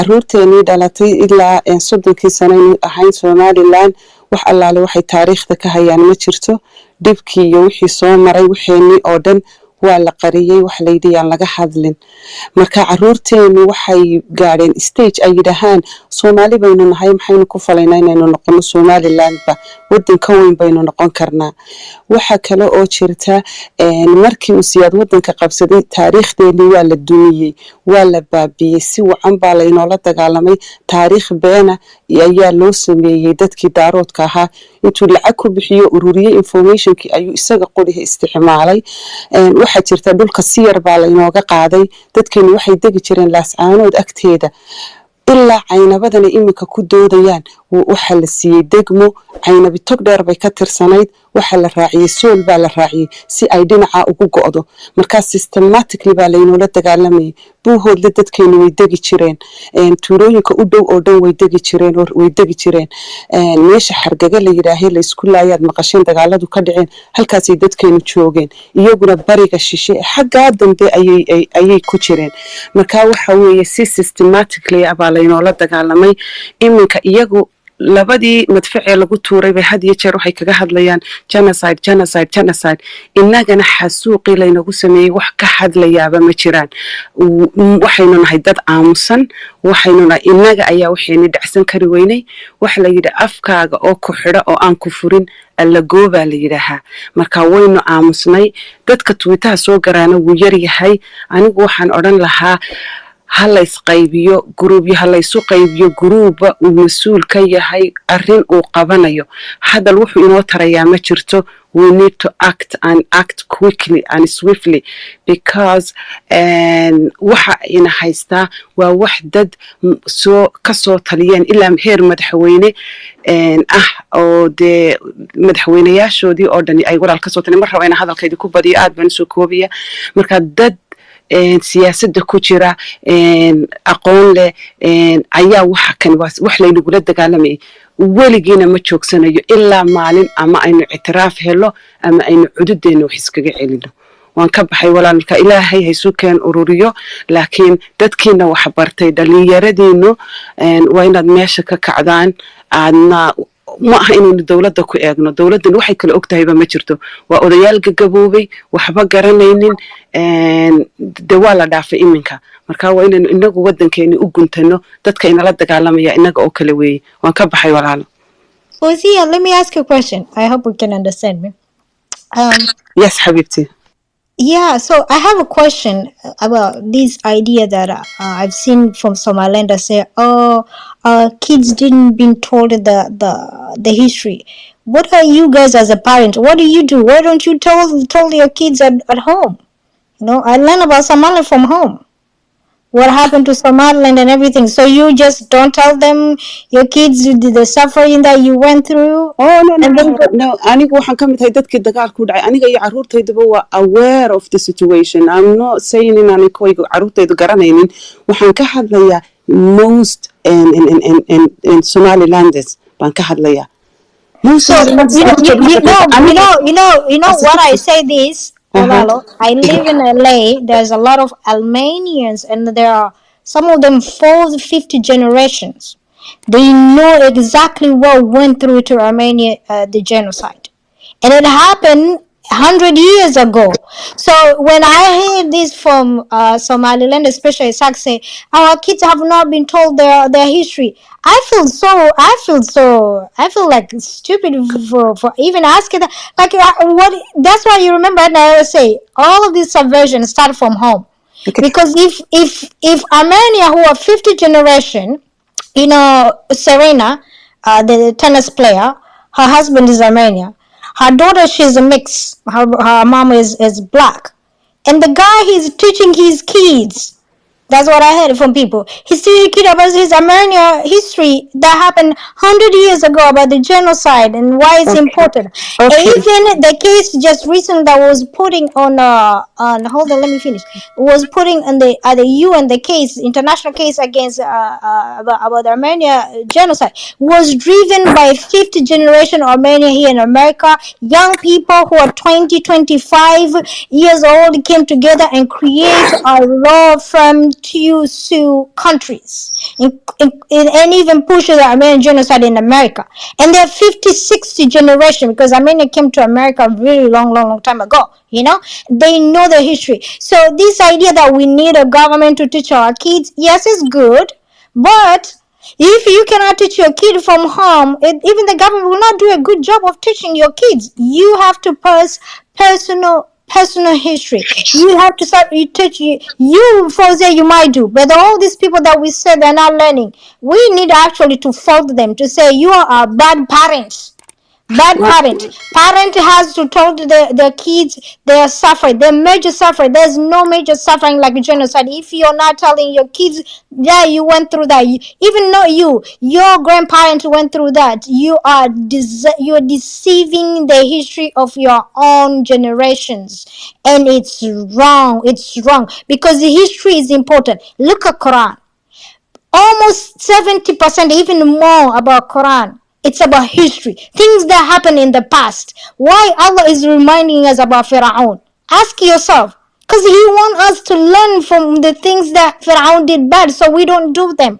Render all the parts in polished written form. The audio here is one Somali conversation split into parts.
caruurteenii dhalatay ilaa 30 sano inuu ahayn Somaliland wax allaale waxay taariikhda ka hayaan ma jirto dibkii iyo wixii soo maray wixeenii oo dhan waa la qariyay wax la yidhi aan laga hadlin marka caruurteenu waxay gaareen stage ay yidhaahaan Soomaali baynu nahay maxaynu ku falaynaa inaynu noqono Somaliland ba wadan ka weyn baynu noqon karnaa waxa kale oo jirta markii uu siyaad wadanka qabsaday taariikhdeedii waa la dumiyay waa la baabiyay si wacan baa la inoola dagaalamay taariikh beena ayaa loo sameeyay dadkii daaroodka ahaa intuu lacag ku bixiyo ururiyay informationkii ayuu isaga qoriga isticmaalay waxa jirta dhulka siyar baa la inooga qaaday dadkeenu waxay degi jireen Laascaanood agteeda ilaa caynabadana iminka ku doodayaan waxa la siiyay degmo caynabi tog dheer bay ka tirsanayd waxa la raaciyay sool baa la raaciyay si ay dhinaca ugu go'do marka systematically baa la inoola dagaalamay buuhoodle dadkeenu way degi jireen tuulooyinka u dhow oo dhan way degi jireen meesha xargaga la yiraahay la isku laayaad maqasheen dagaaladu ka dhiceen halkaasay dadkeenu joogeen iyaguna bariga shishe xagga dambe ayay ku jireen marka waxa weeye si systematically baa la inoola dagaalamay iminka iyagu labadii madficee lagu tuuray bay had iyo jeer waxay kaga hadlayaan genocide inagana xasuuqii laynagu sameeyay wax ka hadlayaaba ma jiraan waxaynu nahay dad aamusan waxaynu nahay inaga ayaa waxayna dhacsan kari weynay wax la yidhi afkaaga oo ku xidha oo aan ku furin alla gooba la yidhaahaa marka waynu aamusnay dadka Twitter soo garaana wuu yar yahay anigu waxaan odhan lahaa hala isqaybiyo group hala isu qaybiyo group uu mas'uul ka yahay arrin uu qabanayo hadal wuxuu inoo tarayaa ma jirto we need to act quickly and swiftly because waxa ina haystaa waa wax dad kasoo taliyeen ilaa heer madaxweyne oo de madaxweynayaashoodii oo dhan ay walaal kasoo taliyeen mar raba in hadalkayda ku badiyo aad baan soo koobiya marka dad siyaasadda ku jira aqoon leh ayaa waxa kan wax laynagula dagaalamay weligiina ma joogsanayo ilaa maalin ama aynu ictiraaf helo ama aynu cududeena wax iskaga celino waan ka baxay walaalka ilaahay haysu keen ururiyo laakiin dadkiina wax bartay dhalinyaradiinu waa inaad meesha ka kacdaan aadna ma aha inaynu dawladda ku eegno dawladdan waxay kala ogtahayba ma jirto waa odayaal gagaboobay waxba garanaynin de waa la dhaafay iminka marka waa inaynu inagu wadankeeni u guntano dadka inala dagaalamaya inaga oo kala weeyay waan ka baxay walaalo Ozia, let me ask you a question. I hope you can understand me. Yes, Habibti. Yeah, so I have a question about this idea that I've seen from Somaliland that say, kids didn't been told the history. What are you guys as a parent? What do you do? Why don't you tell your kids at home? You know, I learn about Somaliland from home. What happened to Somaliland and everything. So you just don't tell them, your kids, the suffering that you went through? Oh, no. Aniga waxaan ka mid ahay dadkii dagaalku dhacay. Aniga iyo caruurtaydaba waa aware of the situation. I'm not saying in aniga caruurtaydu garanaynin. Waxaan ka hadlayaa most in Somalilanders baan ka hadlayaa. So, you know what I say this, Olalo, I live in LA. There's a lot of Albanians, and there are some of them 4th, 50 generations. They know exactly what went through to Armenia, the genocide, and it happened 100 years ago. So when I hear this from Somaliland, especially say our kids have not been told their history, I feel like stupid for even asking that. Like what? That's why you remember, and I always say all of these subversions start from home. Okay. Because if Armenia, who are 50 generation, you know, Serena, the tennis player, her husband is Armenian. Her daughter, she's a mix. Her mom is black. And the guy, he's teaching his kids. That's what I heard from people. He's teaching kids about his Armenian history that happened 100 years ago about the genocide and why it's important. Okay. And even the case just recently that was putting on hold on, let me finish. Was putting on the UN the case, international case against about the Armenia genocide was driven by 50th generation Armenia here in America. Young people who are 20, 25 years old came together and create a law from sue countries and even push the Armenian genocide in America. And they're 50, 60 generation, because Armenia came to America a very long time ago. You know, they know the history. So this idea that we need a government to teach our kids, yes, it's good, but if you cannot teach your kid from home, even the government will not do a good job of teaching your kids. You have to pass personal history. You have to start. You teach you for there you might do, but all these people that we say they're not learning, we need actually to fault them, to say you are bad parents. Bad parent has to tell the kids they are suffering, they're major suffering. There's no major suffering like genocide if you're not telling your kids, yeah, you went through that. Even not your grandparents went through that. You're deceiving the history of your own generations, and it's wrong. It's wrong, because the history is important. Look at Quran. Almost 70%, even more, about Quran. It's about history, things that happened in the past. Why Allah is reminding us about Pharaoh? Ask yourself. Because He wants us to learn from the things that Pharaoh did bad, so we don't do them.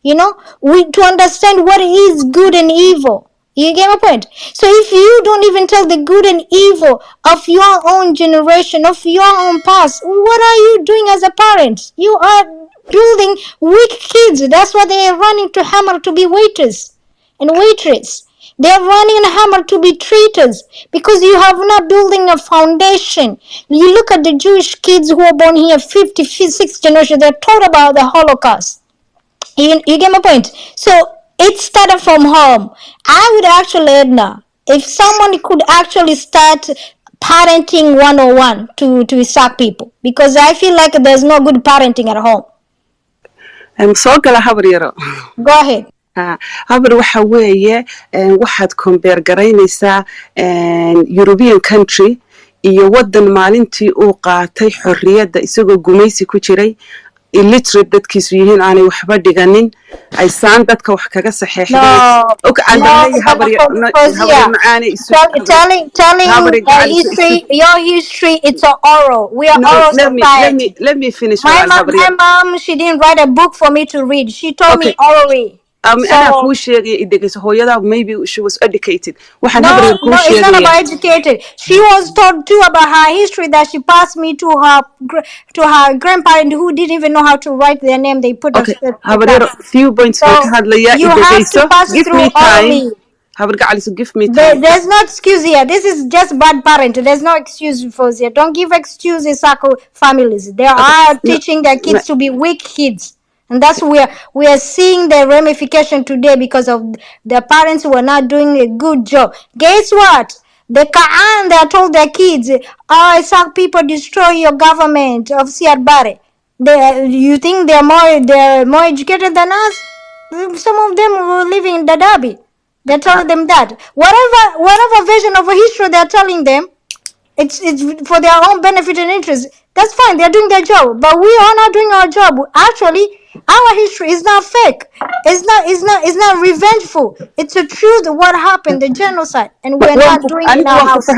You know, to understand what is good and evil. You get my point? So if you don't even tell the good and evil of your own generation, of your own past, what are you doing as a parent? You are building weak kids. That's why they are running to Hammer to be waiters and waitress. They are running in Hammer to be treaters, because you have not building a foundation. You look at the Jewish kids who are born here, 56 generation, they're taught about the Holocaust. You get my point? So it started from home. I would actually, Edna, if someone could actually start parenting 101 to Isaac people, because I feel like there's no good parenting at home. soo gala habar yaro. Go ahead. habar waxa weeye waxaad compare garaynaysaa European country iyo wadan maalintii uu qaatay xorriyadda isagoo gumaysi ku jiray, illiterate dadkiisu yihiin aanay waxba dhiganin, ay saan dadka wax kaga saxeexdeen og cadalay habar macaani telling your history, it's an oral. We are oral society. Let me finish. My mom, she didn't write a book for me to read. She told me orally. Maybe she was educated. No, it's not about educated. She was taught too about her history that she passed me to her grandparent who didn't even know how to write their name. They put a few points. So you have to pass through orally. Give me time. There's no excuse here. This is just bad parent. There's no excuse for here. Don't give excuses, families. They are teaching their kids to be weak kids. And that's where we are seeing the ramification today, because of the parents who are not doing a good job. Guess what? The Quran, they are told their kids, some people destroy your government of Siad Barre. You think they're more educated than us? Some of them were living in Dadabi. They're telling them that. Whatever version of a history they're telling them, it's for their own benefit and interest. That's fine, they're doing their job. But we are not doing our job. Actually, our history is not fake. It's not revengeful. It's the truth of what happened, the genocide, and we're not doing it in our house.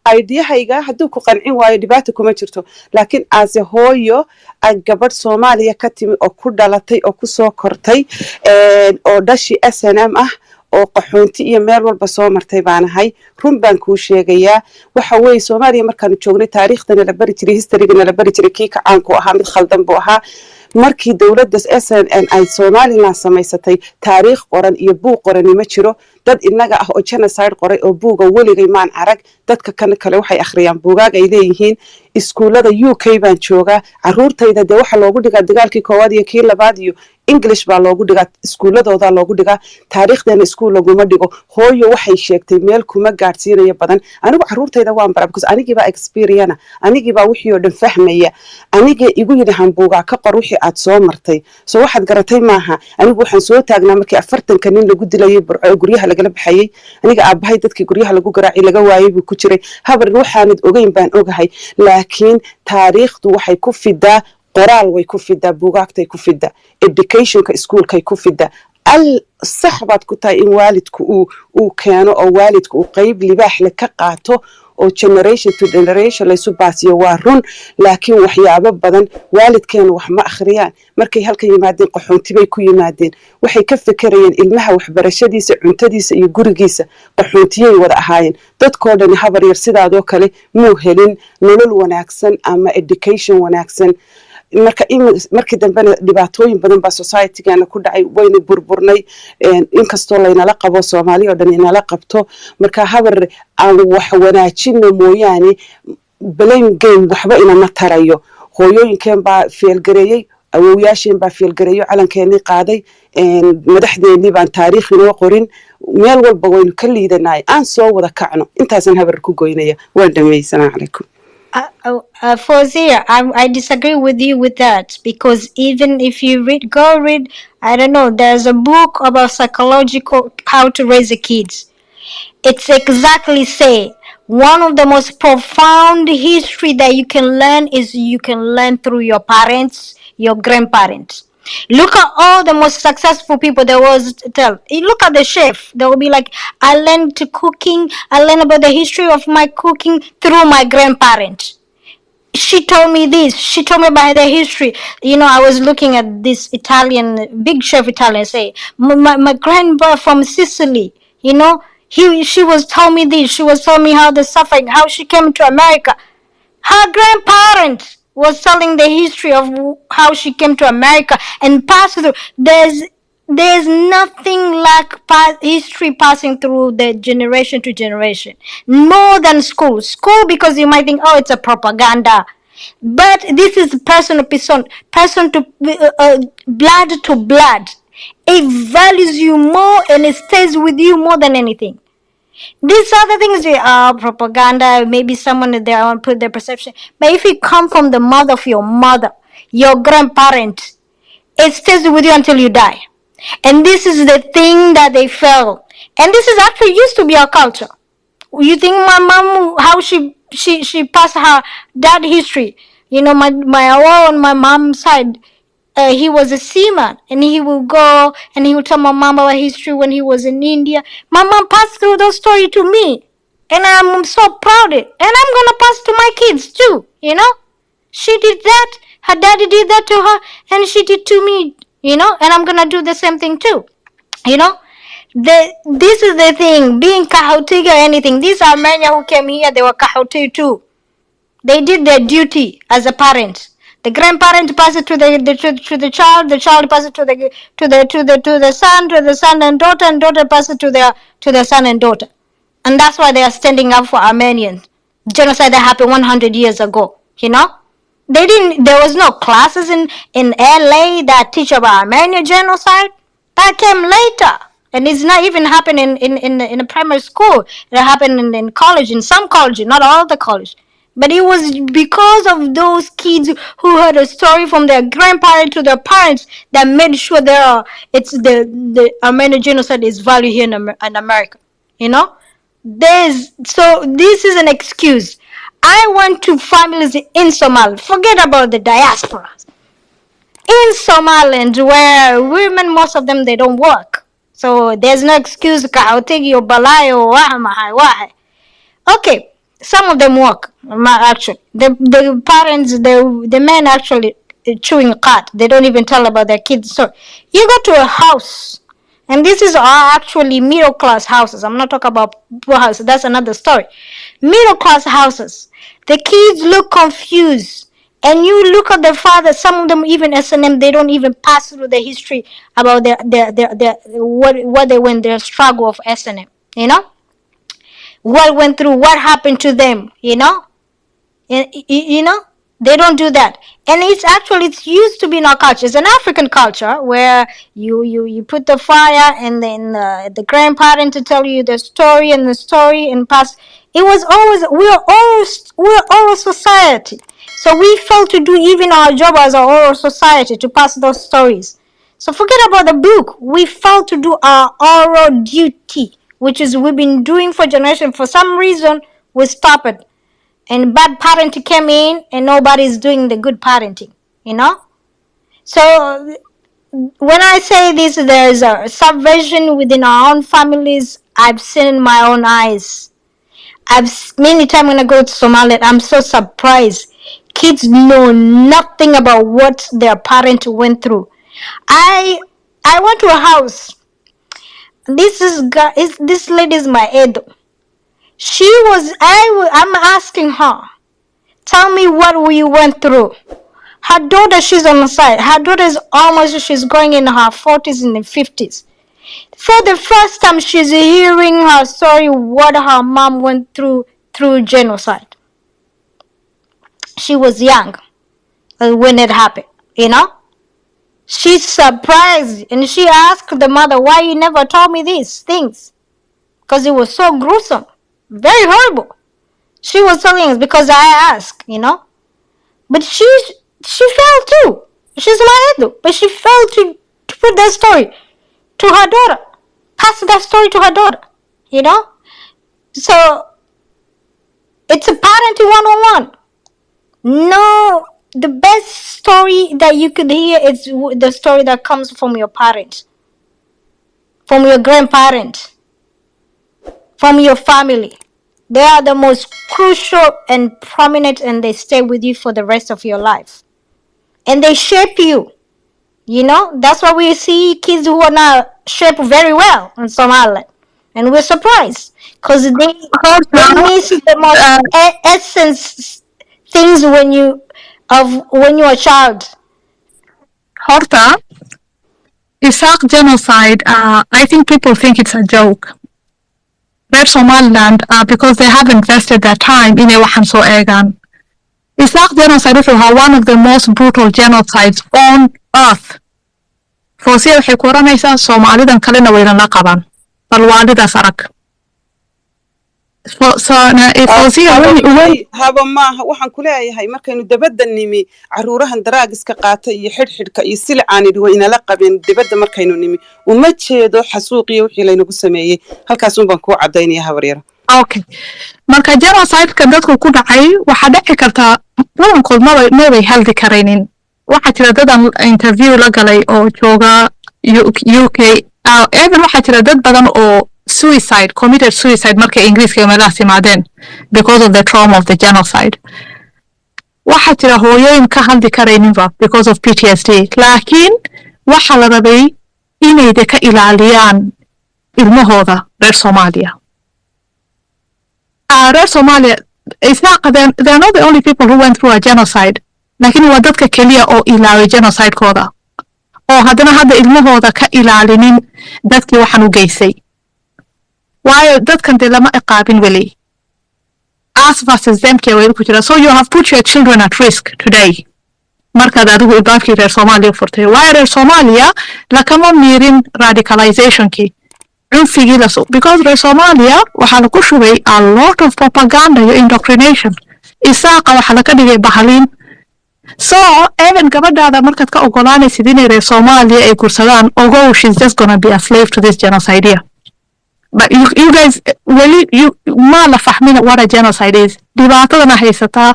ideyahayga hadduu ku qancin waayo dhibaato kuma jirto, laakiin aase hooyo ay gabadh Soomaaliya ka timi oo ku dhalatay oo ku soo kortay oo dhashi SNM ah oo qaxoonti iyo meel walba soo martay baan ahay. run baan ku sheegayaa waxa weey Soomaaliya markaan joognay taariikhdana la bari jiray, history-gana la bari jiray, kii ka caan ku ahaa mid khaldan buu ahaa. markii dawladda SNN ay Somaliland samaysatay taariikh qoran iyo buug qoran ma jiro. dad inaga ah oo genocide qoray oo buuga weligay maan arag. dadka kale waxay akhriyaan buugaag ay leeyihiin. iskuulada UK baan joogaa, caruurtayda de waxa loogu dhigaa dagaalkii koowaad iyo kii labaad iyo English baa loogu dhigaa, iskuuladooda loogu dhigaa. taariikhdana iskuul laguma dhigo. hooyo waxay sheegtay meel kuma gaarsiinaya badan. anigu caruurtayda waan baraa because anigii baa experience, anigii baa wixii oo dhan fahmaya, anigii igu yidhi buugaa ka qor wixii aad soo martay. soo waxaad garatay maaha. anigu waxaan soo taagnaa markii 40 nin lagu dilayay guryaha lagala baxayay. aniga aabahay dadkii guryaha lagu garaacay laga waayay buu ku jiray. habar waxaanad ogeyn baan ogahay, laakiin taariikhdu waxay ku fidaa qoraal, way ku fidaa buugaagtay ku fidaa, educationka iskuulkay ku fidaa. sax baad ku tahay in waalidku uu keeno oo waalidku uu qayb libaax la ka qaato oo generation to generation laysu baasiyo waa run laakiin waxyaabo badan waalidkeena wax ma akhriyaan markay halka yimaadeen qaxoonti bay ku yimaadeen waxay ka fekerayeen ilmaha waxbarashadiisa cuntadiisa iyo gurigiisa qaxoontiyay wada ahaayeen dadkoo dhan habar yar sidaadoo kale muu helin nolol wanaagsan ama education wanaagsan markii dambena dhibaatooyin badan baa society-gana ku dhacay wayna burburnay inkastoo laynala qabo Soomaaliya oo dhan inala qabto marka habar aan wax wanaajino mooyaane blame game waxba inama tarayo hooyooyinkeen baa feelgareeyay awowyaasheen baa feelgareeyo calankeenii qaaday madaxdeennii baan taariikh inoo qorin meel walba waynu ka liidanay aan soo wada kacno intaasan habar ku goynaya waan dhameeyay calaykum. Fawzia, I disagree with you with that because even if you go read, I don't know, there's a book about psychological how to raise the kids. It's exactly say one of the most profound history that you can learn is you can learn through your parents, your grandparents. Look at all the most successful people there was tell. Look at the chef. They will be like, I learned cooking. I learned about the history of my cooking through my grandparents. She told me this. She told me about the history. You know, I was looking at this Italian, big chef Italian say, my grandpa from Sicily, you know, she was telling me this. She was telling me how the suffering, how she came to America. Her grandparents was telling the history of how she came to America and passed through. There's nothing like history passing through the generation to generation. More than school. School, because you might think, oh, it's a propaganda. But this is person to blood to blood. It values you more and it stays with you more than anything. These other things are propaganda. Maybe someone there want to put their perception. But if you come from the mother of your mother, your grandparent, it stays with you until you die. And this is the thing that they felt. And this is actually used to be our culture. You think my mom, how she passed her dad history. You know, my on my mom's side, he was a seaman, and he will go and he will tell my mom about history when he was in India. My mom passed through those stories to me, and I'm so proud of it. And I'm gonna pass to my kids too. You know, she did that. Her daddy did that to her, and she did to me. You know, and I'm gonna do the same thing too. You know, this is the thing. Being Kahautig or anything. These Armenians who came here, they were Kahautig too. They did their duty as a parent. The grandparent passes it to the child. The child passes it to the son and daughter passes it to their son and daughter. And that's why they are standing up for Armenians. Genocide that happened 100 years ago. You know, there was no classes in LA that teach about Armenian genocide. That came later. And it's not even happening in a primary school. It happened in college, in some colleges, not all the colleges. But it was because of those kids who heard a story from their grandparents to their parents that made sure the Armenian genocide is valued here in America. You know? So this is an excuse. I went to families in Somalia. Forget about the diaspora. In Somaliland, where women, most of them, they don't work. So there's no excuse. Okay. Some of them work, actually. The parents, the men actually chewing cat. They don't even tell about their kids' story. You go to a house, and this is actually middle class houses. I'm not talking about poor houses. That's another story. Middle class houses. The kids look confused. And you look at their father, some of them even S&M, they don't even pass through the history about their what they went, their struggle of S&M, you know? What went through, what happened to them, you know? You know? They don't do that. And it's used to be in our culture. It's an African culture where you put the fire and then the grandparent to tell you the story and pass. It was always, we're oral society. So we failed to do even our job as an oral society to pass those stories. So forget about the book. We failed to do our oral duty, which is we've been doing for generations. For some reason, we stopped it. And bad parenting came in, and nobody's doing the good parenting, you know? So when I say this, there's a subversion within our own families. I've seen in my own eyes. Many times when I go to Somaliland, I'm so surprised. Kids know nothing about what their parents went through. I I went to a house. This lady is my Edo. I'm asking her, tell me what we went through. Her daughter, she's on the side. Her daughter is she's going in her 40s and 50s. For the first time, she's hearing her story, what her mom went through genocide. She was young when it happened, you know? She's surprised and she asked the mother, why you never told me these things? Because it was so gruesome, very horrible. She was telling us because I asked, you know? But she failed too. She's my idol, but she failed to put that story to her daughter, pass that story to her daughter, you know? So it's a parenting 101. No, the best story that you could hear is the story that comes from your parents, from your grandparents, from your family. They are the most crucial and prominent, and they stay with you for the rest of your life. And they shape you. You know, that's why we see kids who are now shaped very well in Somaliland. And we're surprised because they miss the most essence things when you're a child. Horta, Isaac genocide, I think people think it's a joke. Reer Somaliland, because they have invested their time in waxaan soo eegaan. Isaac genocide wuxuu ahaa one of the most brutal genocides on earth. Foosiya waxay ku oranaysaa Soomaalidan kalena waynala qaban. Bal waalidaas arag. haba maaha waxaan ku leeyahay markaynu dabadda nimi caruurahan daraagiska qaata iyo xidhxidhka iyo silcaanidhi way inala qabeen dabadda markaynu nimi uma jeedo xasuuqiyo wixii laynagu sameeyey halkaasuun baan kuu caddaynaya habaryaro. Okay, marka genocideka dadku ku dhacay waxaa dhici kartaa badankood mabay haldi karaynin. Waxaa jira dadan interview la galay oo jooga UK, even waxaa jira dad badan oo committed suicide markay Ingiriiska iyo meelahaas yimaadeen because of the trauma of the genocide. Waxaa jira hooyooyin ka haldi karayninba because of PTSD, laakiin waxaa la rabay inayda ka ilaaliyaan ilmahooda reer Soomaaliya. Reer Somalia, they're not the only people who went through a genocide, laakiin waa dadka keliya oo ilaaway genocidekooda oo haddana hadda ilmahooda ka ilaalinin dadkii waxaan u geysay. Waayo dadkan dee lama iqaabin weli. Us versus them kee wayl ku jira. So you have put your children at risk today. Markaad adigu ilbaabkii reer Soomaaliya furtay. Waayo reer Soomaaliya lakama miirin radicalizationkii. Cunfigii because reer Soomaaliya waxaa lagu shubay a lot of propaganda iyo indoctrination. Isaaqa waxaa laga dhigay bahaliin. So even gabadhaada markaad ka ogolaanaysid inay reer Soomaaliya ay gursadaan, although she's just gonna be a slave to this genocide here. But you guys, ma la fahmin what a genocide is. Dhibaatadana haysataa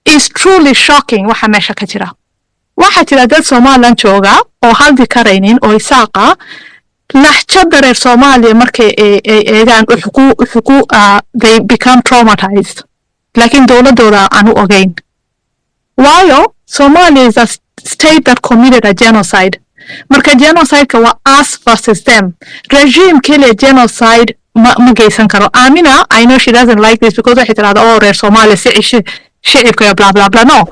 is truly shocking waxa meesha ka jira. Waxaa jira dad Somaliland jooga oo haldi karaynin oo Isaaqa lahjada reer Soomaaliya markay eegaan they become traumatized. Laakiin dowladooda aanu ogeyn. Waayo Somalia is a state that committed a genocide. Marka genocideka waa us versus them. Regime kile genocide ma geysan karo. Amina, I know she doesn't like this because waxay tirahdaa oo reer Soomaaliya si shicibka blah blah blah. No.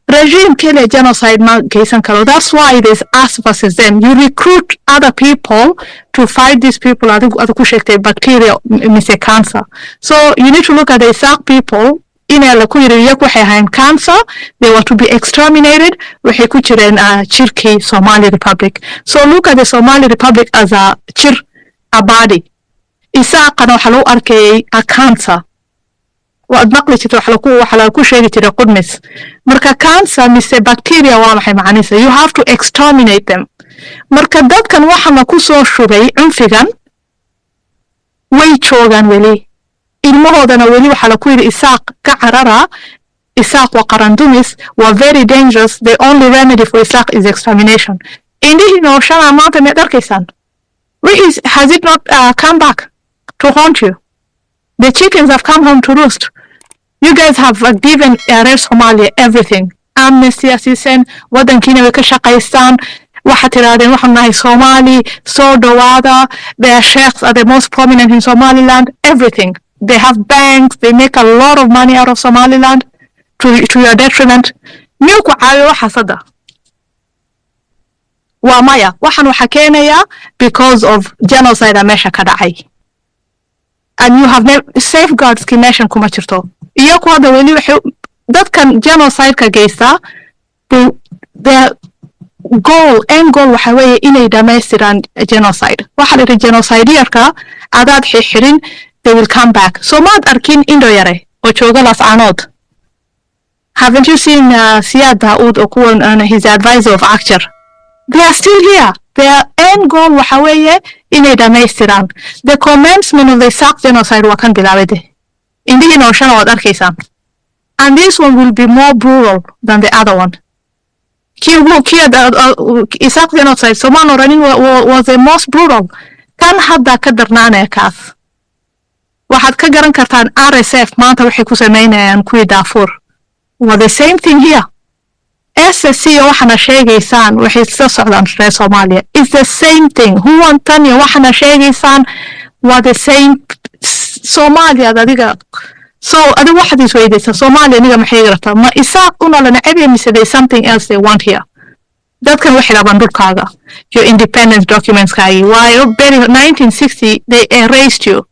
Regime kile genocide ma geysan karo. That's why it is us versus them. You recruit other people to fight these people. Adigu ku sheegtay bacteria mise cancer. So you need to look at the Isaac people. Inay la ku yiri iyagu waxay ahayn cancer, they were to be exterminated, waxay ku jireen jirkii Somali Republic. So look at the Somali Republic as a body. Isaaqana waxaa lagu arkayay a cancer. Waad maqli jirta waxaa lagu sheegi jiray qudmis. Marka cancer mise bacteria waa maxay macnihiisa? You have to exterminate them. Marka dadkan waxana ku soo shubay cunfigan way joogaan weli. Ilmahoodana weli waxaa lagu yidhi Isaaq ka carara. Isaaq waa qarandumis, waa very dangerous. The only remedy for Isaaq is extermination. Indihii nooshana maanta miyaad arkaysaan? Has it not come back to haunt you? The chickens have come home to roost. You guys have given reer Somalia everything. Amnesty assistant, wadankiina way ka shaqaystaan. Waxaad tirahdeen waxaan nahay Somali, soo dhawaada. Their sheikhs are the most prominent in Somaliland. Everything. They have banks. They make a lot of money out of Somaliland to your detriment. Miyuu ku caawiyo waxaas hadda? Waa maya. Waxaan waxa keenaya because of genocide meesha ka dhacay. And you have safeguards ki meeshan kuma jirto. Iyaku hadda weli waxay dadkan genocide-ka geysta, their end goal waxa weeye inay dhamaystiraan genocide. Waxa la yidhi genocide-yarka adaad xixirin, they will come back. So maad arkin Indo yare oo jooga Laascaanood. Haven't you seen Siyaad Daoud oo kuwan his advisor of Acture? They are still here. Their end goal waxa weeye inay dhamaystiraan. The commencement of the Sac genocide waa kan bilaabade. Indihiina oo shan waad arkaysaan. And this one will be more brutal than the other one. Sac genocide, Somaan oranin was the most brutal. Kan hadda ka darnaanaya kaas. Waxaad ka garan kartaan RSF maanta waxay ku samaynayaan kuwii Darfur. Well, the same thing here. SSC waxana sheegaysaan waxay soo socdaan reer Somalia. It's the same thing. Huwantan iyo waxana sheegaysaan waa the same. Somalia adiga. So adiga waxaad isweydaysaa Somalia niga maxay gartaa ma isaaq una la nacab mise there's something else they want here. Dadkan waxay rabaan dhulkaaga. Your independence documents kaagi. Why 1960 they erased you.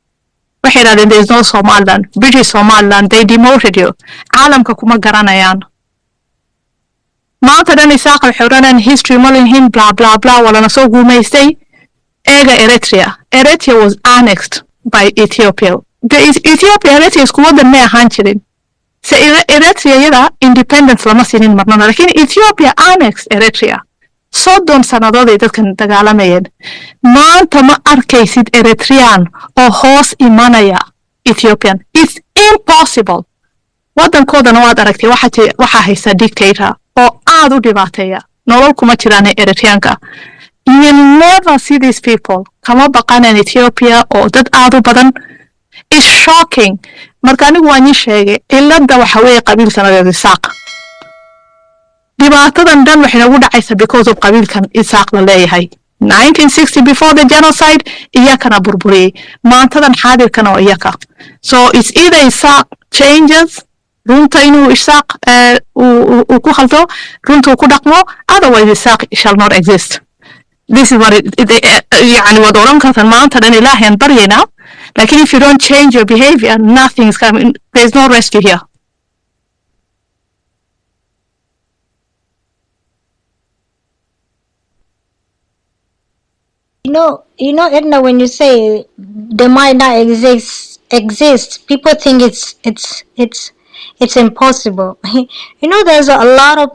Waxay raadeen there's no Somaliland. British Somaliland, they demoted you. Caalamka kuma garanayaan. Maanta dhan isaaqa waxay oranayaan history malin blah blah blah walana soo guumaystay. Eega Eritrea. Eritrea was annexed by Ethiopia. Ethiopia Eritrea isku wadan ma ahaan jirin. Se Eritrea yada independence lama siinin marnana. Laakiin Ethiopia annexed Eritrea. 30 sannadood ay dadkan dagaalamayeen. Maanta ma arkaysid Eritrean oo hoos imanaya Ethiopian. It's impossible. Wadankoodana waad aragtay waxa haysta dictator oo aad u dhibaateeya. Nolol kuma jiraan Eritreanka. You will never see these people. Kama baqanaan Ethiopia oo dad aad u badan. It's shocking. Marka anigu waan sheegay ilada waxa weeye qabiilkan Isaaq. Dhibaatadan dhan waxay nagu dhacaysa because of qabiilkan Isaaq la leeyahay. 1960 before the genocide iyakana burburiyay. Maantadan xaadirkan oo iyaka. So it's either Isaaq changes runta inuu Isaaq uu ku khaldo runta uu ku dhaqmo, otherwise Isaaq shall not exist. This is what يعني wad oran kartaan maanta dhan ilaahay aan baryayna. Like if you don't change your behavior, nothing is coming. There's no rescue here. Edna, when you say they might not exist, people think it's impossible. There's a lot of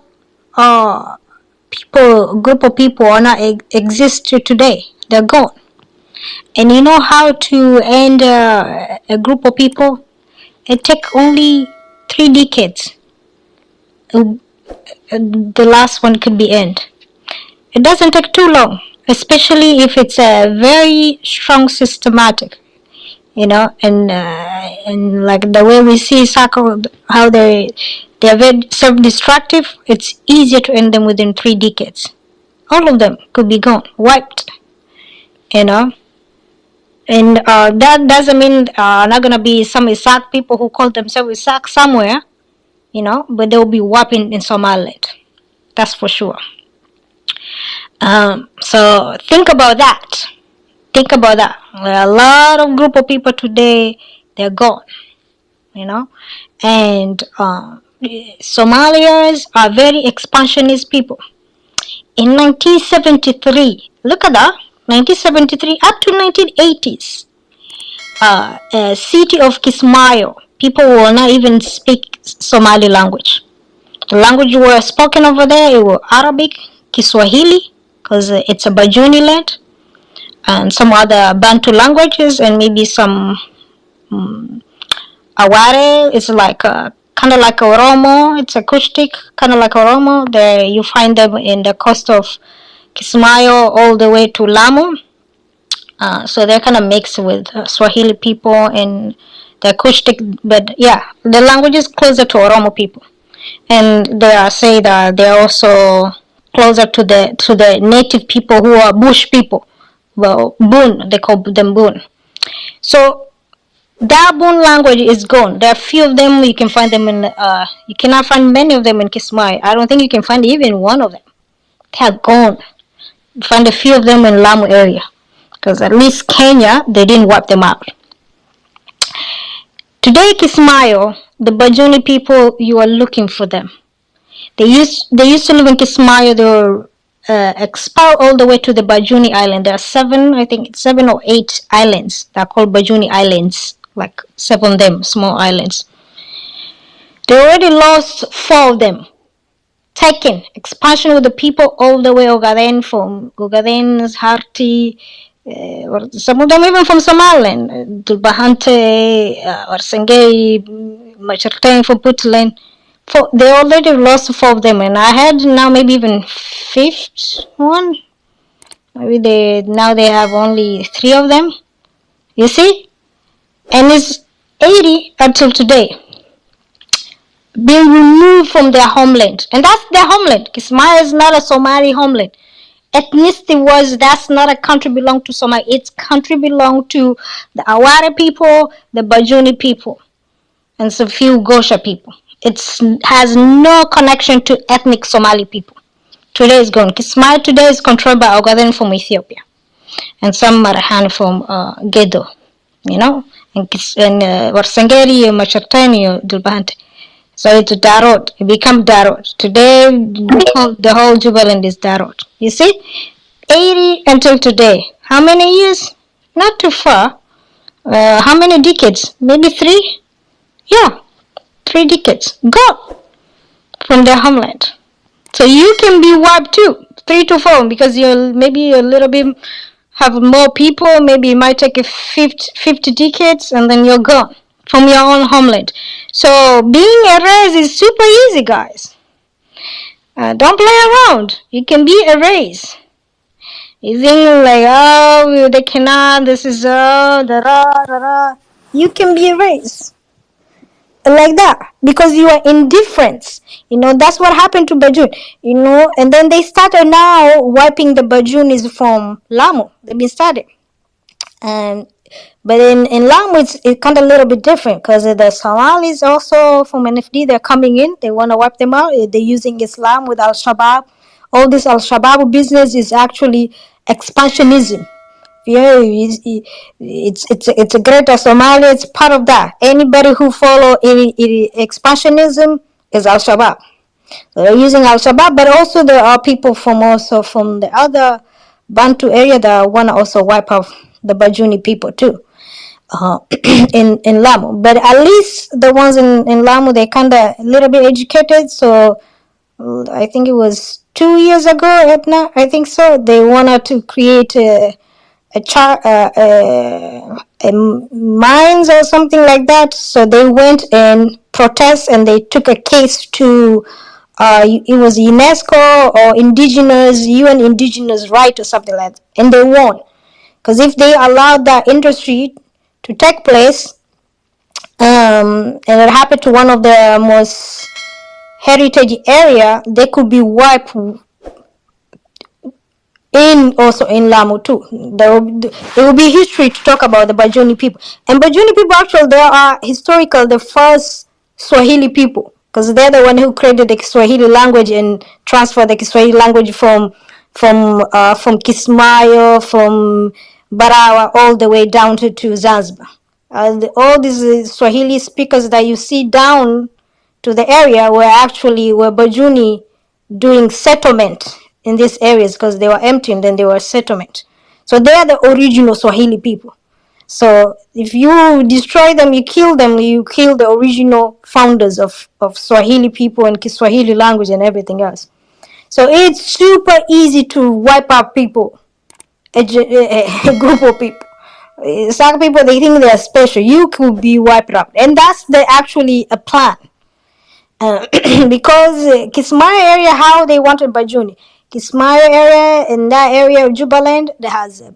group of people are not exist today. They're gone. And you know how to end a group of people? It takes only 3 decades. The last one could be end. It doesn't take too long, especially if it's a very strong systematic, and like the way we see Sako, how they're very self-destructive. It's easier to end them within 3 decades. All of them could be gone, wiped, And that doesn't mean not gonna be some Isaac people who call themselves Isaac somewhere, but they'll be wiping in Somaliland. That's for sure. So think about that. There are a lot of group of people today, they're gone, and Somalians are very expansionist people. In 1973, look at that, 1973 up to 1980s, city of Kismayo, people will not even speak Somali language. The language were spoken over there, it was Arabic, Kiswahili, because it's a Bajuni land, and some other Bantu languages, and maybe some Aware. It's like kind of like Oromo. It's acoustic, kind of like Oromo. There you find them in the coast of Kismayo all the way to Lamu. So they're kind of mixed with Swahili people, and the acoustic, but yeah, the language is closer to Oromo people, and they are say that they are also closer to the native people who are bush people. Well, Boon, they call them Boon. So that Boon language is gone. There are few of them. You can find them in. You cannot find many of them in Kismayo. I don't think you can find even one of them. They are gone. You find a few of them in Lamu area, because at least Kenya, they didn't wipe them out. Today, Kismayo, the Bajuni people, you are looking for them. They used to live in Kismayo. They were expelled all the way to the Bajuni Island. There are I think it's 7 or 8 islands that are called Bajuni Islands, like 7 of them, small islands. They already lost 4 of them. Taken, expansion with the people all the way Ogaden, from Ogaden's Harti, or some of them even from Somaliland, Dulbahante, or Sengei, Macharteng from Puntland. They already lost 4 of them, and I had now maybe even 5th one. Maybe they have only 3 of them. You see, and it's 80 until today, being removed from their homeland, and that's their homeland. Kismayo is not a Somali homeland. Ethnicity-wise, that's not a country belong to Somalia. Its country belong to the Awara people, the Bajuni people, and some few Gosha people. It has no connection to ethnic Somali people. Today is gone. Kismayo today is controlled by Ogaden from Ethiopia, and some Marahan from Gedo, you know, and Warsangeri, Machartani, Dulbahante. So it's Darod. It become Darod. Today, the whole Jubaland is Darod. You see? 80 until today. How many years? Not too far. How many decades? Maybe 3? Yeah, 3 decades. Gone from their homeland. So you can be wiped too. 3 to 4, because you'll maybe a little bit have more people. Maybe it might take a 50 decades, and then you're gone from your own homeland. So being erased is super easy, guys. Don't play around. You can be erased. You think like, oh, they cannot, this is, you can be erased. Like that. Because you are indifferent. You know, that's what happened to Bajun. You know, and then they started now wiping the Bajunis from Lamu. They've been started. But in Lamu, it's kind of a little bit different, because the Somalis also from NFD, they're coming in. They want to wipe them out. They're using Islam with Al-Shabaab. All this Al-Shabaab business is actually expansionism. Yeah, it's a greater Somalia. It's part of that. Anybody who follow any expansionism is Al-Shabaab. So they're using Al-Shabaab, but also there are people from the other Bantu area that want to also wipe out the Bajuni people too. In Lamu, but at least the ones in Lamu, they kind of a little bit educated. So I think it was 2 years ago, Etna, I think so. They wanted to create a mines or something like that. So they went and protest, and they took a case to it was UNESCO or UN indigenous right or something like that, and they won. Because if they allowed that industry to take place, and it happened to one of the most heritage area, they could be wiped also in Lamu too. There will be history to talk about the Bajuni people. And Bajuni people, actually, they are historical, the first Swahili people, because they're the one who created the Swahili language and transferred the Swahili language from Kismayo, from Barawa, all the way down to Zanzibar. All these Swahili speakers that you see down to the area were Bajuni doing settlement in these areas, because they were empty and then they were settlement. So they are the original Swahili people. So if you destroy them, you kill them, you kill the original founders of Swahili people and Kiswahili language and everything else. So it's super easy to wipe out people, a group of people. Some people, they think they are special. You could be wiped out, and that's actually a plan. Because Kismayo area, how they wanted Bajuni. Kismayo area, in that area of Jubaland, that has a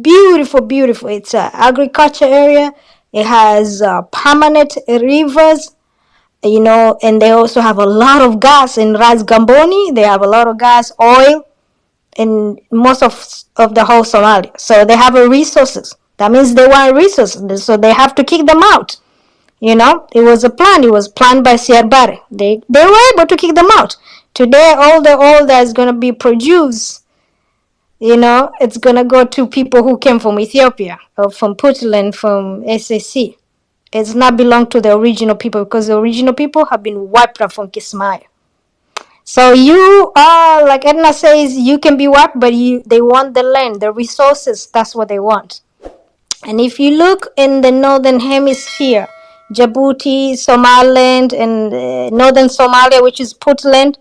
beautiful, it's an agriculture area. It has permanent rivers, and they also have a lot of gas in Ras Gamboni. They have a lot of gas, oil, in most of the whole Somalia. So they have resources. That means they want resources. So they have to kick them out. It was a plan. It was planned by Siad Barre. They were able to kick them out. Today, all the oil that's going to be produced, it's going to go to people who came from Ethiopia or from Puntland, from SAC. It's not belong to the original people, because the original people have been wiped out from Kismayo. So you are, like Edna says, you can be wiped, but they want the land, the resources. That's what they want. And if you look in the northern hemisphere, Djibouti, Somaliland, and northern Somalia, which is Puntland,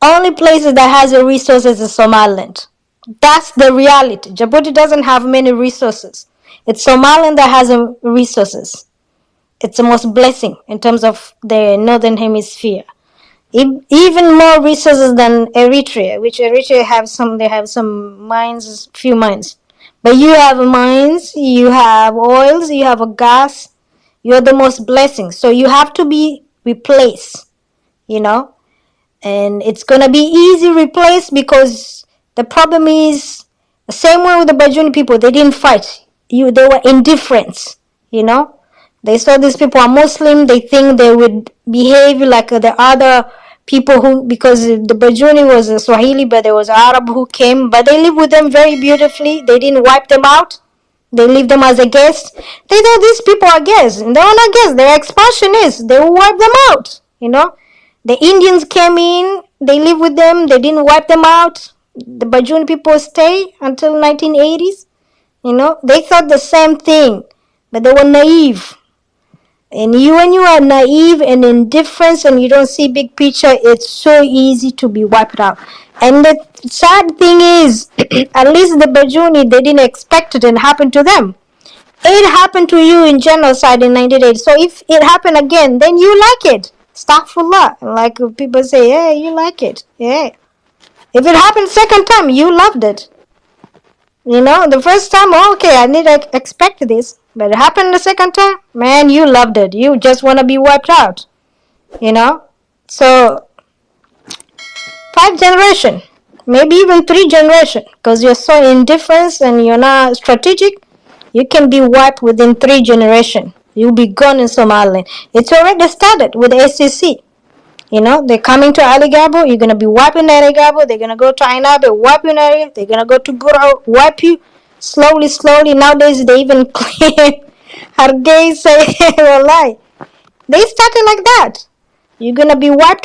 only places that has the resources is Somaliland. That's the reality. Djibouti doesn't have many resources. It's Somaliland that has resources. It's the most blessing in terms of the northern hemisphere. Even more resources than Eritrea, which Eritrea they have some mines, few mines. But you have mines, you have oils, you have a gas. You're the most blessing. So you have to be replaced, and it's gonna be easy replaced, because the problem is the same way with the Bajuni people. They didn't fight. They were indifferent. They saw these people are Muslim. They think they would behave like the other people because the Bajuni was a Swahili, but there was Arab who came, but they lived with them very beautifully. They didn't wipe them out. They leave them as a guest. They thought these people are guests, and they were not guests. They're expansionists. They will wipe them out. The Indians came in. They lived with them. They didn't wipe them out. The Bajuni people stay until 1980s. They thought the same thing, but they were naive. And when you are naive and indifferent and you don't see big picture, it's so easy to be wiped out. And the sad thing is, at least the Bajuni, they didn't expect it and happened to them. It happened to you in genocide in 1980. So if it happened again, then you like it. Astaghfirullah. Like people say, yeah, you like it. Yeah. If it happened second time, you loved it. The first time, okay, I didn't expect this. But it happened the second time, man, you loved it. You just want to be wiped out. So 5 generation, maybe even 3 generation, because you're so indifferent and you're not strategic, you can be wiped within 3 generation. You'll be gone in Somaliland. It's already started with SCC. They're coming to Ali Gabo, you're going to be wiping Ali Gabo, they're going to go to Ainabe, wipe you in area, they're going to go to Burao, wipe you slowly. Nowadays, they even clean Hargeisa, lie. They started like that. You're going to be wiped,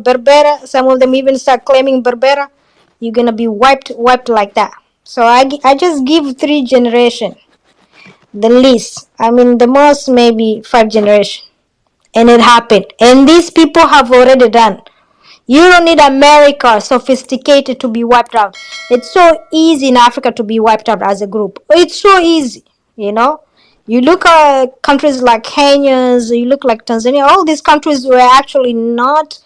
Berbera. Some of them even start claiming Berbera. You're going to be wiped like that. So I just give 3 generation, the least. The most, maybe 5 generation. And it happened. And these people have already done. You don't need America sophisticated to be wiped out. It's so easy in Africa to be wiped out as a group. It's so easy, You look at countries like Kenya, you look like Tanzania. All these countries were actually not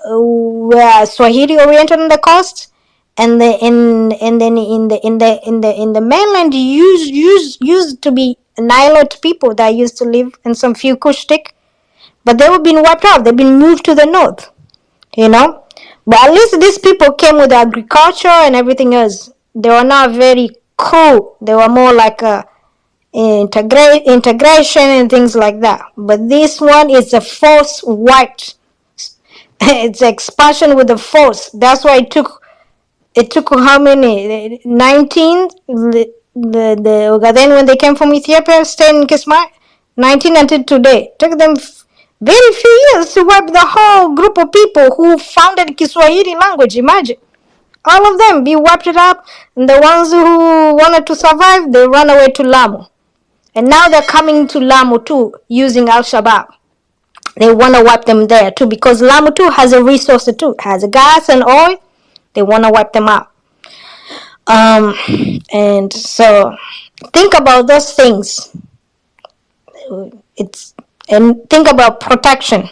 were Swahili oriented on the coast, and then in the mainland used to be Nilote people that used to live in some few Kushtik, but they were being wiped out. They've been moved to the north, But at least these people came with agriculture and everything else. They were not very cool. They were more like a integration and things like that. But this one is a force wiped. It's expansion with the force. That's why it took how many? 19? The Ogaden, when they came from Ethiopia, stayed in Kismayo, 19 until today. It took them very few years to wipe the whole group of people who founded Kiswahili language. Imagine. All of them be wiped up, and the ones who wanted to survive, they run away to Lamu. And now they're coming to Lamu too, using Al-Shabaab. They want to wipe them there too, because Lamu too has a resource too. It has gas and oil. They want to wipe them out. And so think about those things. And think about protection.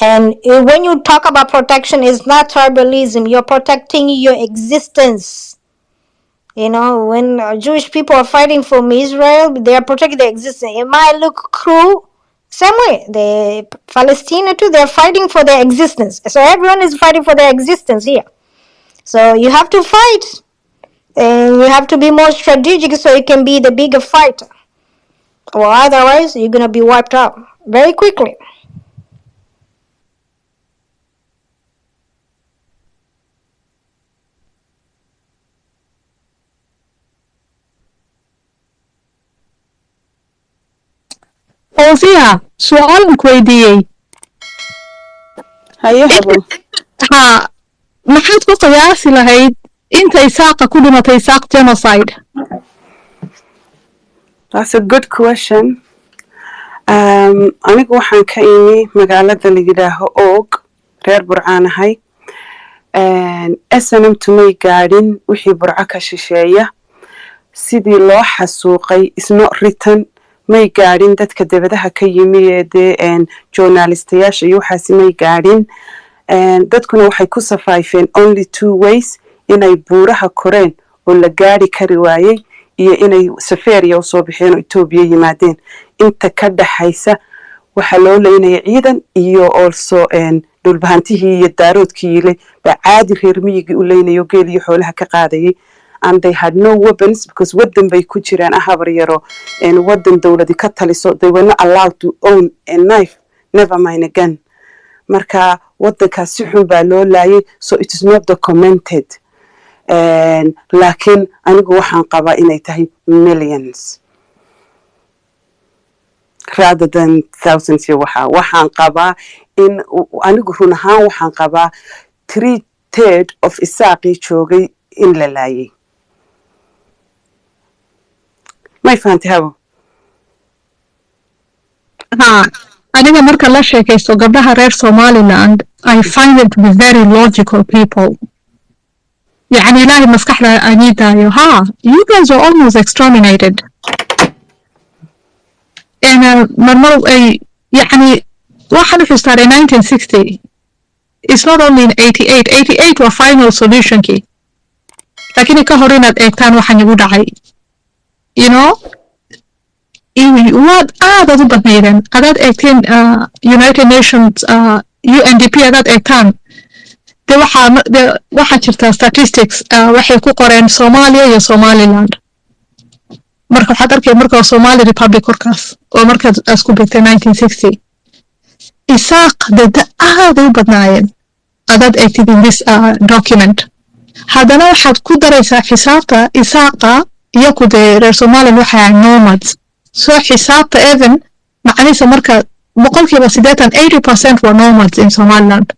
And when you talk about protection, it's not tribalism. You're protecting your existence. You know, when Jewish people are fighting for Israel, they are protecting their existence. It might look cruel. Same way, the Palestinians too, they're fighting for their existence. So everyone is fighting for their existence here. So you have to fight, and you have to be more strategic so you can be the bigger fighter. Or otherwise, you're gonna be wiped out very quickly. Fawziya, su'aalan ku weydiiyey. haye habo Haa, maxaad ku qiyaasi lahayd inta Isaaqa ku dhimatay Isaaq genocide? that's a good question. anigu waxaan ka imi magaalada la yidhaaho oog reer burcaan ahay snm tumay gaadhin wixii burco ka shisheeya sidii loo xasuuqay is not written may gaadhin dadka debadaha ka yimi ee dee journalistayaasha iyo waxaasi may gaadhin dadkuna waxay ku safaayfeen only two ways inay buuraha koreen oo la gaadhi kari waayey iyo inay safeeriya usoo bixeen oo Ethiopia yimaadeen inta ka dhaxaysa waxa loo leeyahay ciidan iyo also dhulbahantihii iyo daaroodkii ile ba caadi reer miyigi u leenayo geel iyo xoolaha ka qaadayay and they had no weapons because wadan bay ku jiraan ahabar yaro wadan dawladi ka taliso they were not allowed to own a knife never mind a gun marka wadankaas si xun baa loo laayay so it is not documented laakiin anigu waxaan qabaa inay tahay millions rather than thousands waxaan qabaa in anigu run ahaan waxaan qabaa 3/3 of isaaqii joogay in la laayay may fahantay habo Haa, aniga marka la sheekaysto gabdhaha reer Somaliland, I find them to be very logical people. يعني إلهي مسكحنا أنيدا ها, you guys were almost exterminated. And مرمو يعني واحد في ستاري 1960. It's not only in 88. 88 was final solution key. لكن كهورينا كان واحد يقول عاي. You know? What هذا ضبط ميرن. هذا 18 United Nations UNDP هذا 18. waxaa jirta statistics waxay ku qoreen Somalia iyo Somaliland marka waxaad arkay marka Somali Republic korkaas oo marka isku beegtay 1960 Isaaq dad aad u badnaayeen adad active in this document hadana waxaad ku daraysaa xisaabta Isaaqa iyo ku reer Somaliland waxay nomads so xisaabta even macnihiisa marka boqolkiiba 80% were nomads in Somaliland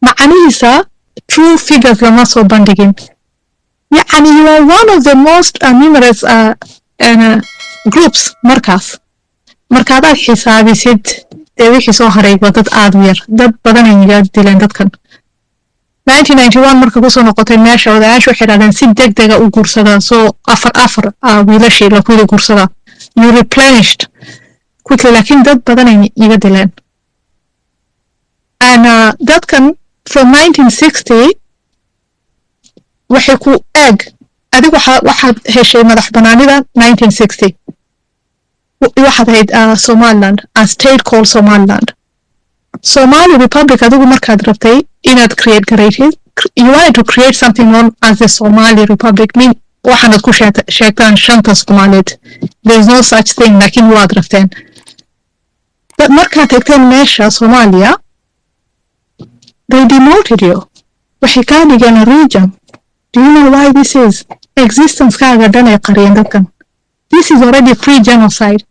معنيسا true figures لما سو بندقين يعني you are one of the most numerous groups مركز حسابي سيد وixii soo haray dad aad u yar dad badan ay dileen dadkan 1991 marka ku soo noqotay meesha odayaashu waxay raadeen si degdeg ah u guursada soo afar wiilashii la ku guursada you replenished quickly laakiin dad badan ay iga dileen and dadkan from 1960 waxay ku eeg adigu waxaad heshay madax banaanida 1960 waxaad ahayd Somaliland a state called Somaliland Somali Republic adigu markaad rabtay inaad create you wanted to create something known as the Somali Republic mean waxaanad ku sheegtaan shanta Somaaliyeed there is no such thing laakiin waad rabteen markaad tagteen meesha Somalia they demoted you. waxay ka dhigeen region. Do you know why this is? Existence kaaga dhan ay qariyeen dadkan. This is already pre-genocide.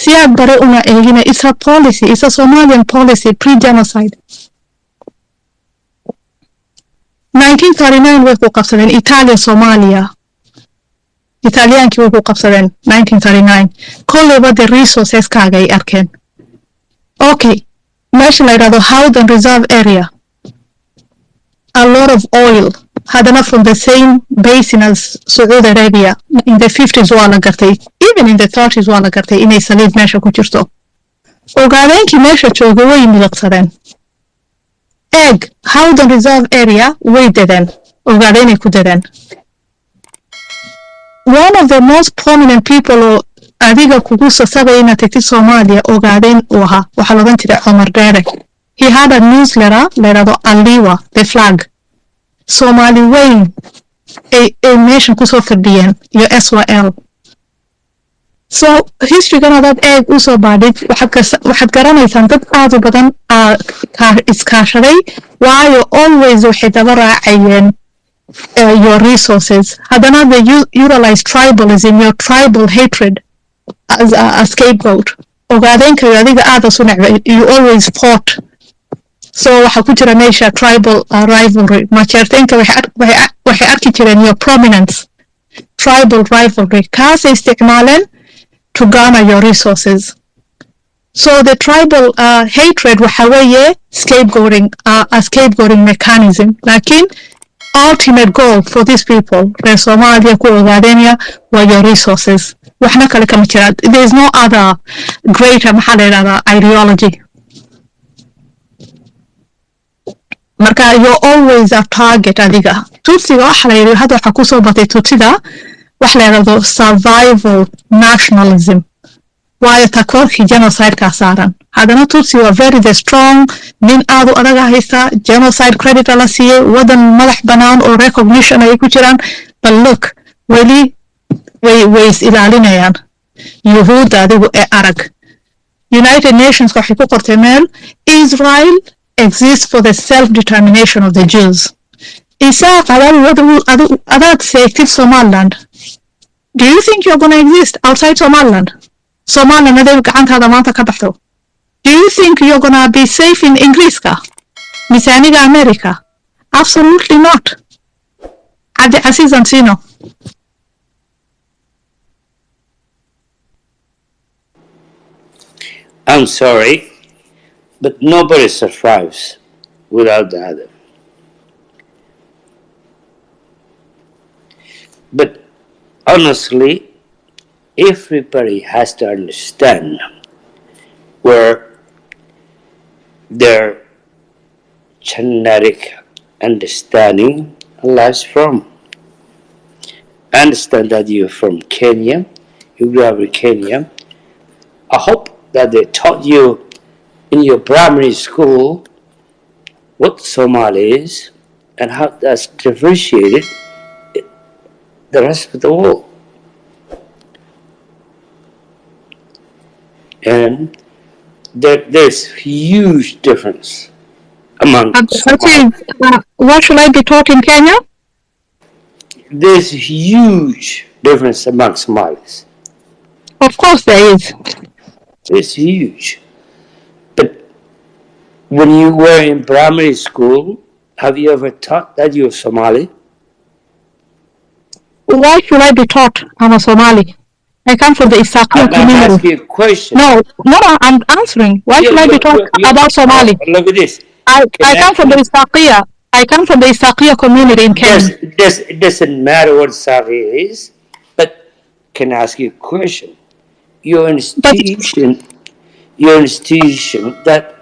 Siyaad bare una eegina it's a policy, it's a Somalian policy pre-genocide. 1939 way ku qabsadeen Italia Somalia. Italiaanki way ku qabsadeen 1939. Kolleyba the resources kaaga ay arkeen. Okay, meesha la yidhaahdo Howden Reserve Area. A lot of oil hadana from the same basin as Saudi Arabia in the 50s waa la gartay even in the 30s waa la gartay inay saliid meesha ku jirto ogaadeenkii meesha jooga way milaqsadeen egg Howden Reserve Area way dadeen ogaadeenay ku dadeen one of the most prominent people oo adiga kugu sasabay inaad tagtid Soomaaliya ogaadeen uu ahaa waxaa loogan jiray Cumar Dheere. He had a newsletter leerado Aliwa, the flag. Somali weyn ay meeshan kusoo fadhiyeen iyo SYL. So historygana dad eeg u soo baadhid waxaad garanaysaan dad aad u badan iskaashaday waayo always waxay daba raacayeen your resources. Haddana they utilize tribalism, your tribal hatred as a scapegoat. Ogaadeenkayo adiga aad asu necbay, you always fought. So waxaa ku jira meesha tribal rivalry. Majeerteenka waxay arki jireen your prominence, tribal rivalry. Kaasay isticmaaleen to garner your resources. So the tribal hatred waxa weeye scapegoating, a scapegoating mechanism. Lakin ultimate goal for these people, reer Soomaaliya ku ogaadeenaya waa your resources. Waxna kale kama jiraan. There is no other greater maxaa la yidhahdaa ideology. Marka you're always a target adiga. Tutsiga waxa la yidhi hadda waxaa kusoo batay tutsida waxa la yidhahdo survival nationalism. Waayo takoorkii genocide ka saaran. Haddana tutsi waa very strong, nin aad u adaga haysta, genocide credit la siiyey, wadan madax banaan oo recognition ay ku jiraan. But look, weli way is ilaalinayaan. Yuhuudda adigu ee arag. United Nations waxay ku qortay meel, Israel exists for the self-determination of the Jews. Isaaq adaad seegtid Somaliland. Do you think you're going to exist outside Somaliland? Somaliland aday gacantaada maanta ka baxdo. Do you think you're going to be safe in Ingiriiska? Misaaniga America? Absolutely not. Cabdi Casiis Ansino. I'm sorry, but nobody survives without the other. But honestly, everybody has to understand where their genetic understanding lies from. I understand that you're from Kenya, you grew up in Kenya. I hope that they taught you in your primary school what Somali is and how that's differentiated the rest of the world. And there's huge difference among what should I be taught in Kenya? There's huge difference among Somalis. Of course there is. It's huge. But when you were in primary school, have you ever taught that you're Somali? Why should I be taught I'm a Somali? I come from the Isaqiya community. I'm asking you a question. No, I'm answering. Why should I be taught about Somali? Look at this. I come from the Isaqiya. I come from the Isaqiya community in Kenya. It doesn't matter what Isaqiya is, but can I ask you a question? Your institution that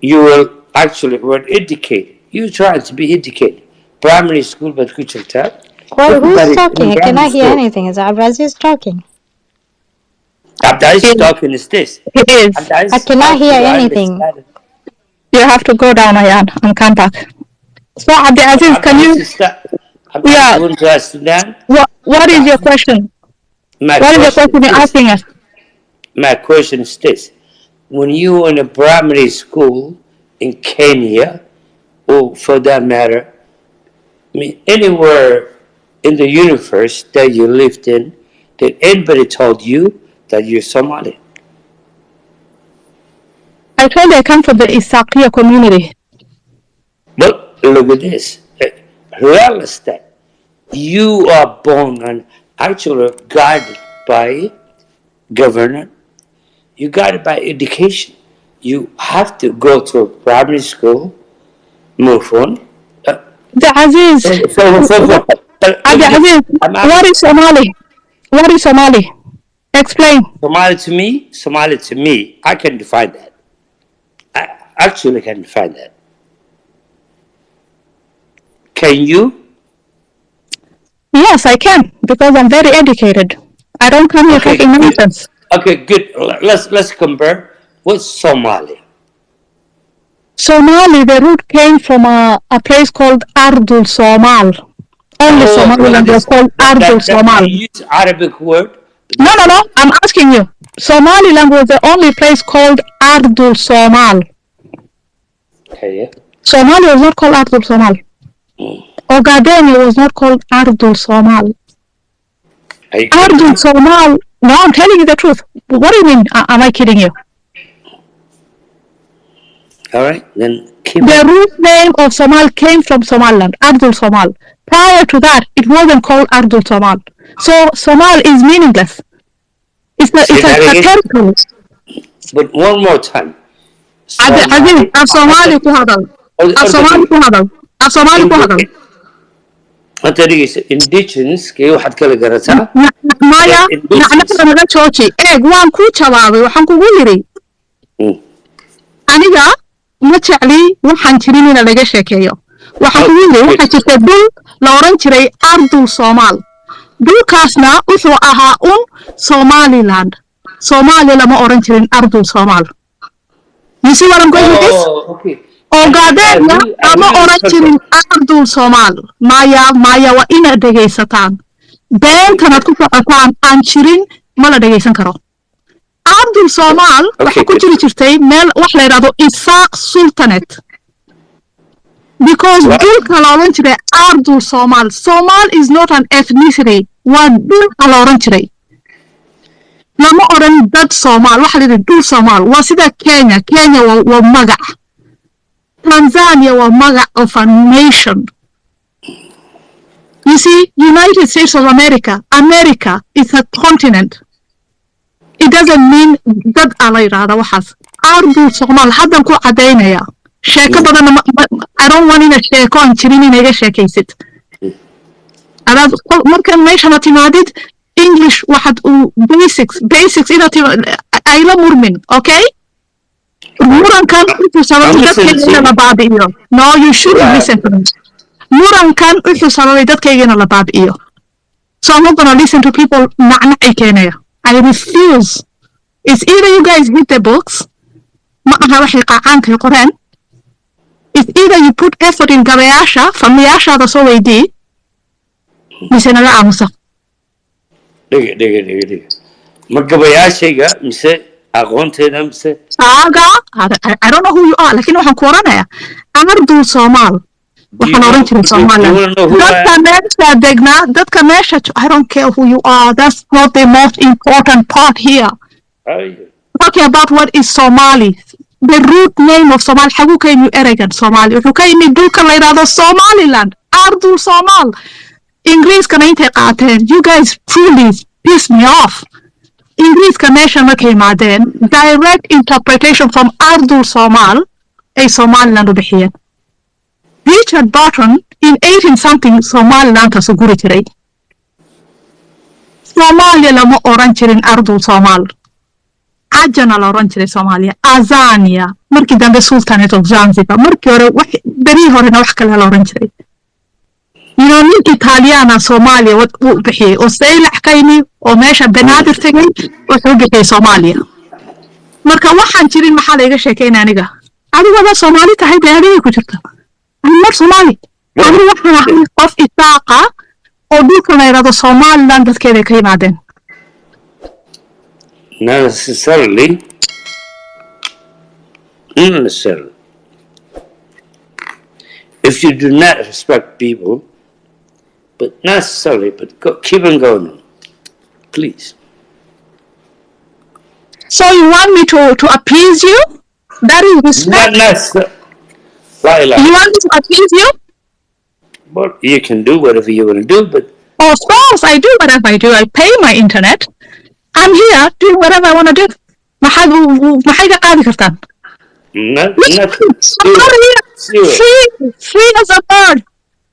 you were actually were educated. You tried to be educated. Primary school, but Kajirto. Well, who's talking? I cannot hear anything. Is Abdulaziz talking? Abdulaziz talking is this. It is. I cannot hear anything. You have to go down, Ayan, and come back. So, Abdulaziz, can you? Yeah. Want to ask that? What is your question? What is the question you're asking us? My question is this. When you were in a primary school in Kenya, or for that matter, I mean, anywhere in the universe that you lived in, did anybody told you that you're Somali? I told you I come from the Isaqiya community. Well, look at this. Realize that you are born and actually guided by government. You're guided by education. You have to go to a primary school, move on. Aziz, what is Somali? What is Somali? Explain. Somali to me, I can define that. I actually can define that. Can you? Yes, I can, because I'm very educated. I don't come here talking good. nonsense. Okay, good. Let's compare. What's Somalia? Somali, the root came from a place called Ardul Somal. Only Somaliland was called Ardul Somal. You use Arabic word? No. I'm asking you. Somaliland was the only place called Ardul Somal. Okay, yeah. Somalia was not called Ardul Somal. Ogadenia was not called Ardul Somal. Ardul Somal. No, I'm telling you the truth. What do you mean? Am I kidding you? All right, then keep The root name of Somal came from Somaliland, Ardul Somal. Prior to that, it wasn't called Ardul Somal. So Somal is meaningless. It's a territory. But one more time. Again, Somali ku hadal. Somali ku hadal. Somali ku hadal. أنت رئيس indigenous كي واحد كله قرأتها. Maya, نحن نقول شوشي. waan ku jawaabay waxaan kugu yiri. Aniga ma jecli waxaan jirin in laga sheekeeyo. Waxaan kugu yiri waxa jirta dul la oran jiray Ardul Somal. Dulkaasna wuxuu ahaa Somaliland. Somalia lama oran jirin Ardul Somal. You see what I'm going with this? Okay. Ogadenia lama oran jirin Ardul Somal. Maya waa inaad dhegaysataan. Beentanaad ku socotaan aan jirin ma la dhegaysan karo. Ardul Somal waxa ku jiri jirtay meel wax la yiraahdo Isaaq Sultanate. Because dulka la oran jiray Ardul Somal. Somal is not an ethnicity. Waa dulka la oran jiray. lama oran dad Somal waxa la yiraahdo dul Somal. Waa sida Kenya waa magac. Tanzania was magac of a nation. You see, United States of America is a continent. It doesn't mean dad ala yiraahdo waxaas. Ardul Somal haddan ku cadeynaya. Sheeko badan I don't want in a sheeko aan jirin inaga sheekaysid. Alaad marka meesha ma timaadid English waxaad basics inaad ay la murmin, okay? Murankan wuxuu sababay dadkayga la baabi'iyo. No, you shouldn't listen to me. Murankan wuxuu sababay dadkayga la baabi'iyo. So I'm not going to listen to people nacnacay keenaya. I refuse. It's either you guys read the books, ma aha waxay qacaanka qoreen. It's either you put effort in gabayasha, famiyaashaada soo weydii, mise naga aamusa. Dhiga. Ma gabayashayga mise aqoonteeda mise I don't know who you are, laakiin waxaan ku oranayaa Ardul Somal. Waxaan oran jiray Somaliland. Dadka meesha I don't care who you are. That's not the most important part here. Talking about what is Somali. The root name of Somali. Xagu ka yimid ereygan Somali. Wuxuu ka yimid dhulka la yiraahdo Somaliland. Ardul Somal. Ingiriiskana intay qaateen. You guys truly piss me off. Ingiriiska meesha markay yimaadeen direct interpretation from Ardul Somal ay Somaliland u bixiyeen. Richard Barton in 18-something Somaliland ka soo guri jiray. Somalia lama oran jirin Ardul Somal. Ajana la oran jiray Somalia. Azania markii dambe Sultanate of Zanzibar. Markii hore beri horena wax kale la oran jiray. ninka Italiana Somalia uu bixiyay oo saylax ka yimi oo meesha banaadir tagay wuxuu bixiyay Somalia. Marka waxaan jirin maxaa la iga sheekeynaa aniga. Adiga Soomaali tahay beeriga ku jirta. Anna Soomaali. Adiga waxaan qof Itaaqa oo dhulka la yiraahdo Somaliland dadkeeda ka yimaadeen. Not necessarily. If you do not respect people, but not necessarily, but keep on going, please. So you want me to appease you? That is respect. Not necessarily. You want me to appease you? Well, you can do whatever you want to do, but... Of course, I do whatever I do. I pay my internet. I'm here doing whatever I want to do. maxay ka qaadi kartaan? Free as a bird.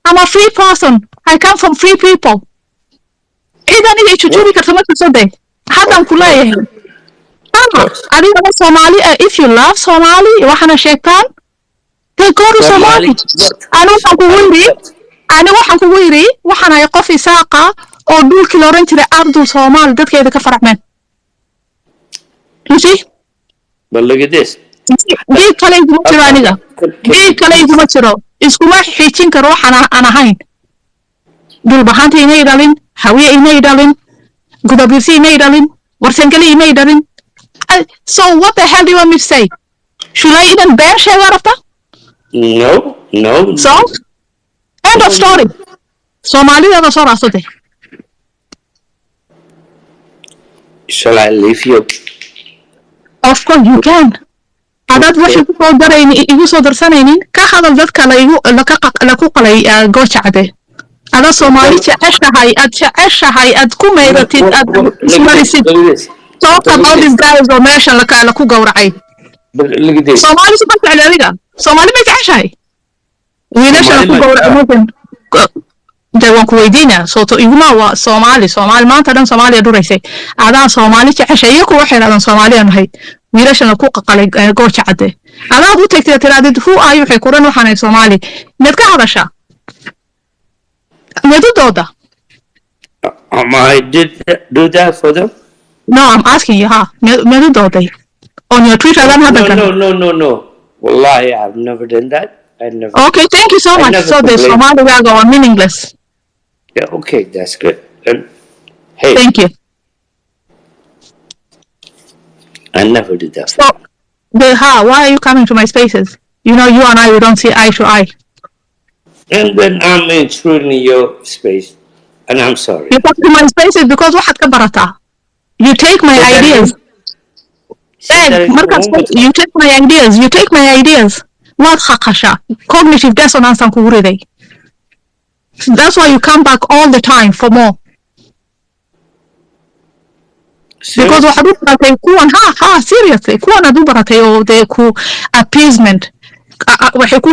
I'm a free person. I come from free people. Idan ina chuchubi karta ma tusade. Hadan kuleeyahay. Adiga Somali, if you love Somali, waxana sheegtaan. They go to Somali. أنا waxaan kugu yiri waxaan ay qof isaaqa oo dhulkii la oran jiray Ardul Soomaal dadkeeda ka faracmeen. You see? But look at this. Dii kale iguma jiro aniga. Dii kale iguma jiro. Iskuma xijin karo waxaan aan ahayn. Dul bahanta inay dhalin, hawiye inay dhalin, gudabirsi inay dhalin, warsangeli inay dhalin. So what the hell do you want me to say? Should I even bear share warafta? No. So? End of story. Somalia da soo raasatay. Shall I leave you? Of course you can. Hadad wax ku soo dareen igu soo darsanaynin ka hadal dadka la ku qalay goojacade. Ada Soomaali jeceshahay ad ku meedatid ad ismarisid. Talk about this guy oo meesha la ku gowracay. Look at this. Soomaali si baxay adiga. Soomaali ma jeceshahay. Wiilasha la ku gowracay. Waan ku weydiinaa sooto iguma waa Soomaali maanta dhan Soomaaliya dhureysay adaa Soomaali jeceshay iyo kuwa xeeran Soomaaliya nahay wiilashana ku qaqalay gooja cade adaa u tagtay tiraadid who are you waxay ku ran waxaan Soomaali mid ka hadasha medudooda I did do that for them? No, I'm asking you medudooda on your Twitter No. Wallahi, I've never done that. Okay, thank you so much. So the Somali are meaningless. Yeah, okay, that's good. Hey. Thank you. I never did that. So, why are you coming to my spaces? You know, you and I, we don't see eye to eye. And then I'm intruding your space, and I'm sorry. You come to my spaces because waxaad ka barataa. You take my ideas. You take my ideas. What khakasha? Cognitive dissonance and kuuriday. That's why you come back all the time for more. Because waxaad u baratay kuwan seriously kuwan aad u baratay oo de ku appeasement waxay ku